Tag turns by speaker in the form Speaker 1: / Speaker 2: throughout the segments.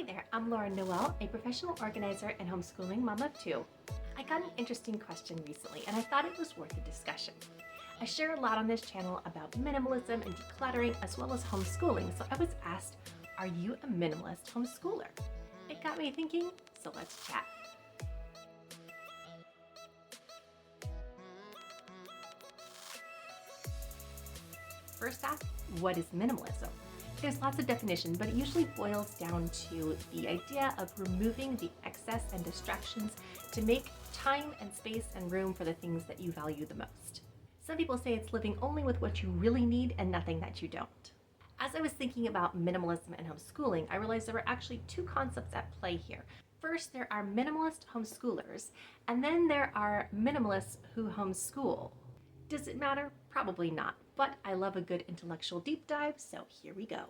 Speaker 1: there, I'm Lauren Noel, a professional organizer and homeschooling mom of two. I got an interesting question recently and I thought it was worth a discussion. I share a lot on this channel about minimalism and decluttering as well as homeschooling, so I was asked, are you a minimalist homeschooler? It got me thinking, so let's chat. First off, what is minimalism? There's lots of definition, but it usually boils down to the idea of removing the excess and distractions to make time and space and room for the things that you value the most. Some people say it's living only with what you really need and nothing that you don't. As I was thinking about minimalism and homeschooling, I realized there were actually two concepts at play here. First, there are minimalist homeschoolers, and then there are minimalists who homeschool. Does it matter? Probably not, but I love a good intellectual deep dive, so here we go.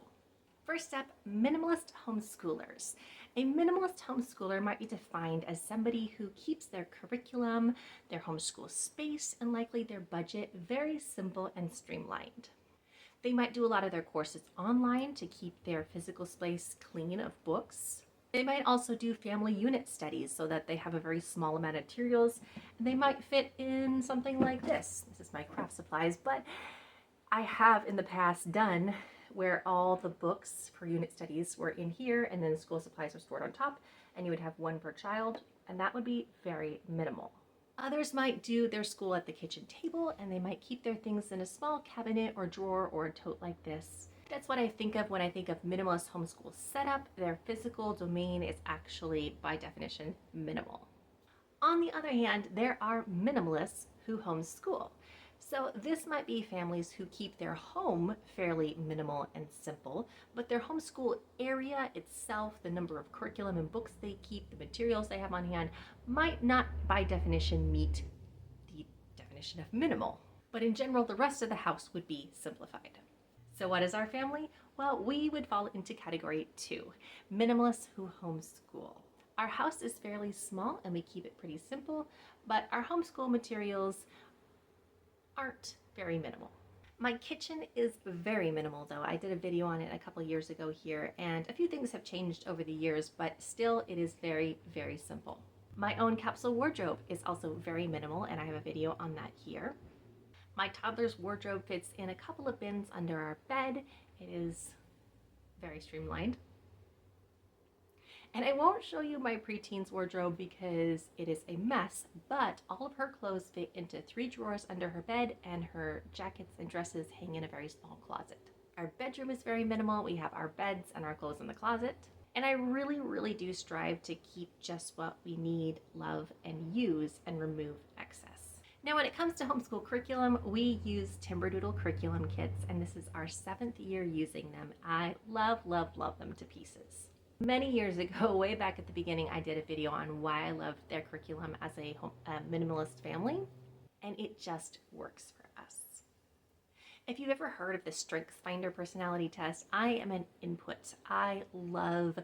Speaker 1: First up, minimalist homeschoolers. A minimalist homeschooler might be defined as somebody who keeps their curriculum, their homeschool space, and likely their budget very simple and streamlined. They might do a lot of their courses online to keep their physical space clean of books. They might also do family unit studies so that they have a very small amount of materials, and they might fit in something like this. This is my craft supplies, but I have in the past done where all the books for unit studies were in here and then school supplies were stored on top, and you would have one per child, and that would be very minimal. Others might do their school at the kitchen table, and they might keep their things in a small cabinet or drawer or a tote like this. That's what I think of when I think of minimalist homeschool setup. Their physical domain is actually, by definition, minimal. On the other hand, there are minimalists who homeschool. So this might be families who keep their home fairly minimal and simple, but their homeschool area itself, the number of curriculum and books they keep, the materials they have on hand, might not by definition meet the definition of minimal. But in general, the rest of the house would be simplified. So what is our family? Well, we would fall into category 2, minimalists who homeschool. Our house is fairly small and we keep it pretty simple, but our homeschool materials aren't very minimal. My kitchen is very minimal though. I did a video on it a couple years ago here, and a few things have changed over the years, but still it is very, very simple. My own capsule wardrobe is also very minimal, and I have a video on that here. My toddler's wardrobe fits in a couple of bins under our bed. It is very streamlined. And I won't show you my preteen's wardrobe because it is a mess, but all of her clothes fit into 3 drawers under her bed, and her jackets and dresses hang in a very small closet. Our bedroom is very minimal. We have our beds and our clothes in the closet. And I really, really do strive to keep just what we need, love, and use, and remove excess. Now, when it comes to homeschool curriculum, we use Timberdoodle curriculum kits, and this is our 7th year using them. I love, love, love them to pieces. Many years ago, way back at the beginning, I did a video on why I love their curriculum as a minimalist family, and it just works for us. If you've ever heard of the StrengthsFinder personality test, I am an input. I love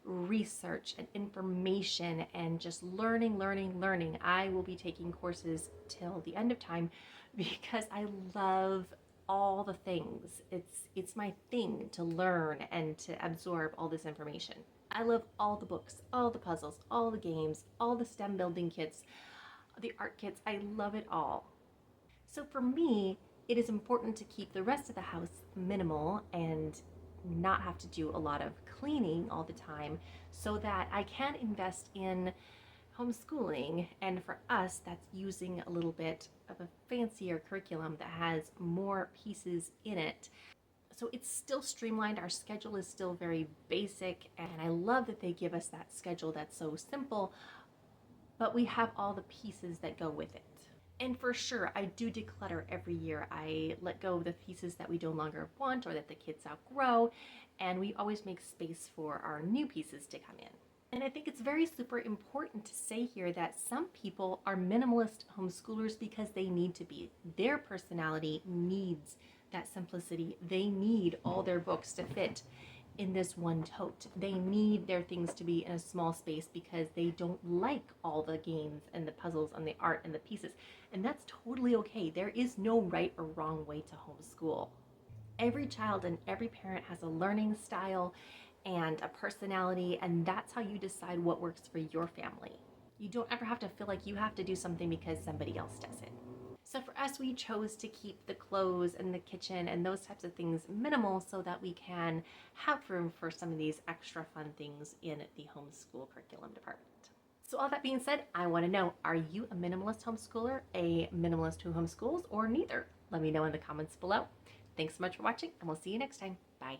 Speaker 1: research and information and just learning. I will be taking courses till the end of time because I love all the things. It's my thing to learn and to absorb all this information. I love all the books, all the puzzles, all the games, all the STEM building kits, the art kits. I love it all. So for me, it is important to keep the rest of the house minimal and not have to do a lot of cleaning all the time so that I can invest in homeschooling. And for us, that's using a little bit of a fancier curriculum that has more pieces in it. So it's still streamlined. Our schedule is still very basic, and I love that they give us that schedule that's so simple, but we have all the pieces that go with it. And for sure, I do declutter every year. I let go of the pieces that we no longer want or that the kids outgrow, and we always make space for our new pieces to come in. And I think it's very super important to say here that some people are minimalist homeschoolers because they need to be. Their personality needs that simplicity. They need all their books to fit in this one tote. They need their things to be in a small space because they don't like all the games and the puzzles and the art and the pieces. And that's totally okay. There is no right or wrong way to homeschool. Every child and every parent has a learning style, and a personality, and that's how you decide what works for your family. You don't ever have to feel like you have to do something because somebody else does it. So for us, we chose to keep the clothes and the kitchen and those types of things minimal so that we can have room for some of these extra fun things in the homeschool curriculum department. So all that being said, I want to know, are you a minimalist homeschooler, a minimalist who homeschools, or neither? Let me know in the comments below. Thanks so much for watching, and we'll see you next time. Bye.